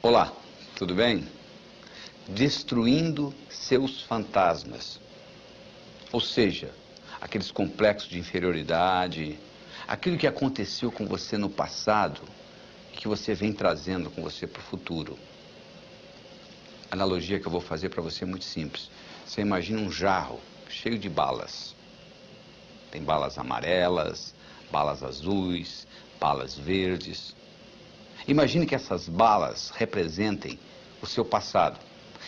Olá, tudo bem? Destruindo seus fantasmas. Ou seja, aqueles complexos de inferioridade, aquilo que aconteceu com você no passado, que você vem trazendo com você para o futuro. A analogia que eu vou fazer para você é muito simples. Você imagina um jarro cheio de balas. Tem balas amarelas, balas azuis, balas verdes. Imagine que essas balas representem o seu passado.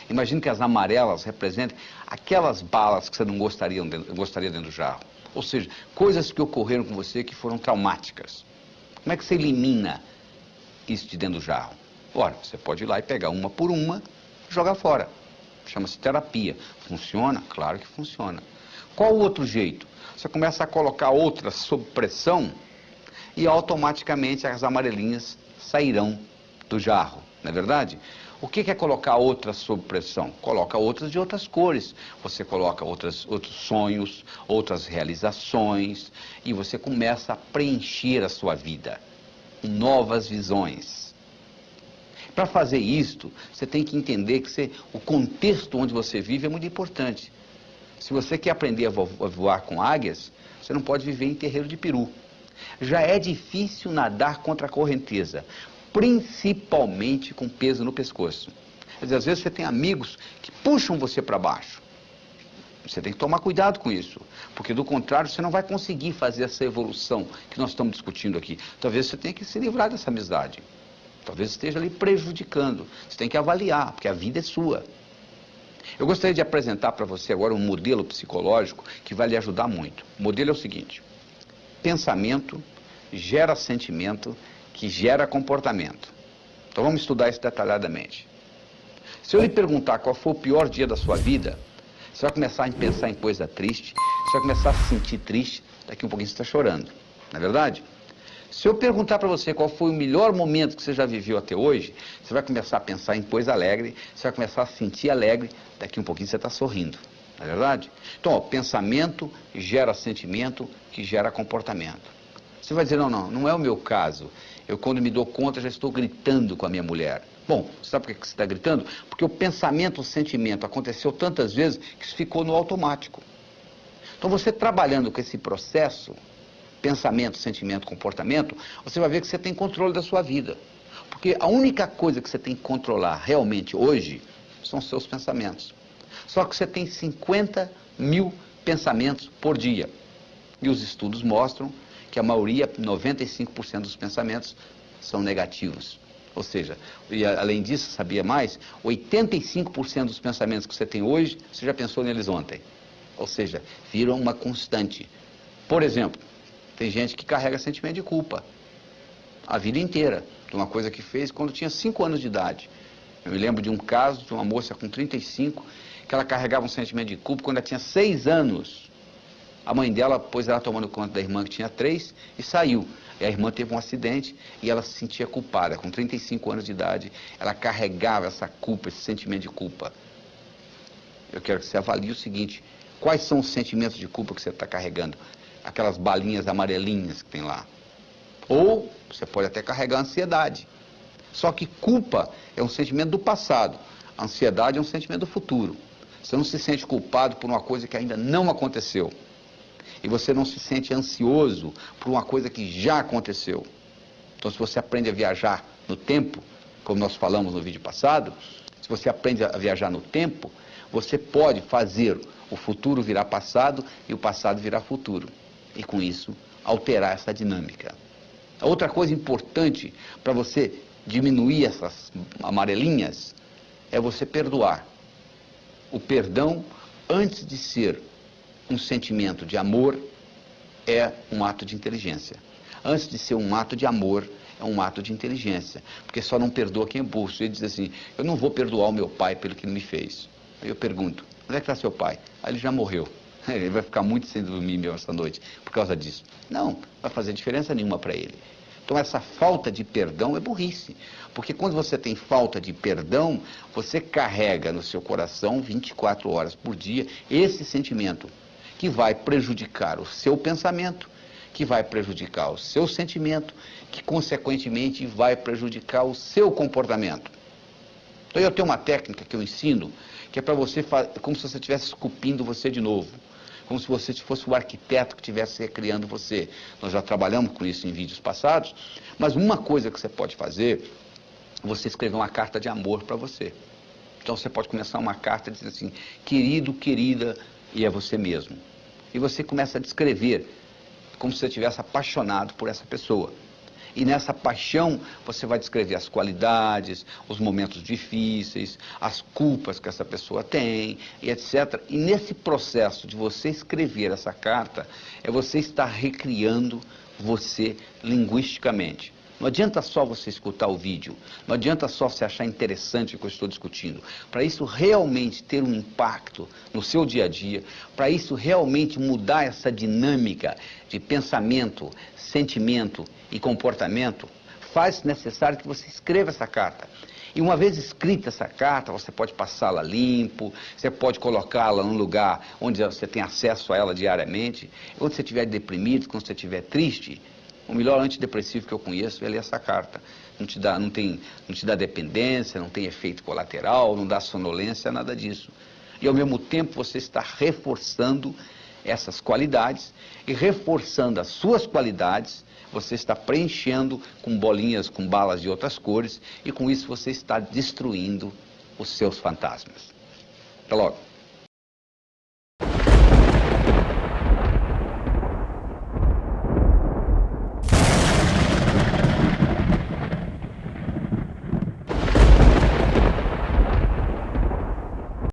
Imagine que as amarelas representem aquelas balas que você não gostaria dentro do jarro. Ou seja, coisas que ocorreram com você que foram traumáticas. Como é que você elimina isso de dentro do jarro? Ora, você pode ir lá e pegar uma por uma e jogar fora. Chama-se terapia. Funciona? Claro que funciona. Qual o outro jeito? Você começa a colocar outras sob pressão e automaticamente as amarelinhas sairão do jarro, não é verdade? O que é colocar outras sob pressão? Coloca outras de outras cores. Você coloca outros sonhos, outras realizações, e você começa a preencher a sua vida com novas visões. Para fazer isto, você tem que entender que o contexto onde você vive é muito importante. Se você quer aprender a voar com águias, você não pode viver em terreiro de peru. Já é difícil nadar contra a correnteza, principalmente com peso no pescoço. Quer dizer, às vezes você tem amigos que puxam você para baixo. Você tem que tomar cuidado com isso, porque do contrário você não vai conseguir fazer essa evolução que nós estamos discutindo aqui. Talvez você tenha que se livrar dessa amizade. Talvez esteja ali prejudicando. Você tem que avaliar, porque a vida é sua. Eu gostaria de apresentar para você agora um modelo psicológico que vai lhe ajudar muito. O modelo é o seguinte: pensamento gera sentimento, que gera comportamento. Então vamos estudar isso detalhadamente. Se eu lhe perguntar qual foi o pior dia da sua vida, você vai começar a pensar em coisa triste, você vai começar a se sentir triste, daqui um pouquinho você está chorando, não é verdade? Se eu perguntar para você qual foi o melhor momento que você já viveu até hoje, você vai começar a pensar em coisa alegre, você vai começar a se sentir alegre, daqui um pouquinho você está sorrindo, não é verdade? Então, ó, pensamento gera sentimento, que gera comportamento. Você vai dizer, não é o meu caso. Eu, quando me dou conta, já estou gritando com a minha mulher. Bom, sabe por que você está gritando? Porque o pensamento, o sentimento aconteceu tantas vezes que isso ficou no automático. Então, você trabalhando com esse processo, pensamento, sentimento, comportamento, você vai ver que você tem controle da sua vida. Porque a única coisa que você tem que controlar realmente hoje são os seus pensamentos. Só que você tem 50 mil pensamentos por dia. E os estudos mostram que a maioria, 95% dos pensamentos são negativos. Ou seja, e além disso, sabia mais? 85% dos pensamentos que você tem hoje, você já pensou neles ontem. Ou seja, viram uma constante. Por exemplo, tem gente que carrega sentimento de culpa a vida inteira, de uma coisa que fez quando tinha 5 anos de idade. Eu me lembro de um caso de uma moça com 35, que ela carregava um sentimento de culpa quando ela tinha 6 anos. A mãe dela pôs ela tomando conta da irmã que tinha 3 e saiu. E a irmã teve um acidente e ela se sentia culpada. Com 35 anos de idade, ela carregava essa culpa, esse sentimento de culpa. Eu quero que você avalie o seguinte: quais são os sentimentos de culpa que você está carregando? Aquelas balinhas amarelinhas que tem lá. Ou você pode até carregar ansiedade. Só que culpa é um sentimento do passado. A ansiedade é um sentimento do futuro. Você não se sente culpado por uma coisa que ainda não aconteceu. E você não se sente ansioso por uma coisa que já aconteceu. Então, se você aprende a viajar no tempo, como nós falamos no vídeo passado, se você aprende a viajar no tempo, você pode fazer o futuro virar passado e o passado virar futuro. E com isso, alterar essa dinâmica. A outra coisa importante para você diminuir essas amarelinhas é você perdoar. O perdão, antes de ser um sentimento de amor, é um ato de inteligência. Antes de ser um ato de amor, é um ato de inteligência. Porque só não perdoa quem é burro. Ele diz assim: eu não vou perdoar o meu pai pelo que ele me fez. Aí eu pergunto: onde é que está seu pai? Aí ele já morreu. Ele vai ficar muito sem dormir mesmo essa noite por causa disso. Não vai fazer diferença nenhuma para ele. Então essa falta de perdão é burrice. Porque quando você tem falta de perdão, você carrega no seu coração 24 horas por dia esse sentimento que vai prejudicar o seu pensamento, que vai prejudicar o seu sentimento, que consequentemente vai prejudicar o seu comportamento. Então eu tenho uma técnica que eu ensino, que é para você, como se você estivesse esculpindo você de novo. Como se você fosse o arquiteto que estivesse recriando você. Nós já trabalhamos com isso em vídeos passados, mas uma coisa que você pode fazer, você escrever uma carta de amor para você. Então você pode começar uma carta dizendo assim, querido, querida, e é você mesmo. E você começa a descrever como se você estivesse apaixonado por essa pessoa. E nessa paixão você vai descrever as qualidades, os momentos difíceis, as culpas que essa pessoa tem, e etc. E nesse processo de você escrever essa carta, é você estar recriando você linguisticamente. Não adianta só você escutar o vídeo, não adianta só você achar interessante o que eu estou discutindo. Para isso realmente ter um impacto no seu dia a dia, para isso realmente mudar essa dinâmica de pensamento, sentimento e comportamento, faz necessário que você escreva essa carta. E uma vez escrita essa carta, você pode passá-la limpo, você pode colocá-la num lugar onde você tem acesso a ela diariamente. Quando você estiver deprimido, quando você estiver triste, o melhor antidepressivo que eu conheço é ler essa carta. Não te dá dependência, não tem efeito colateral, não dá sonolência, nada disso. E ao mesmo tempo você está reforçando essas qualidades, e reforçando as suas qualidades, você está preenchendo com bolinhas, com balas de outras cores, e com isso você está destruindo os seus fantasmas. Até logo.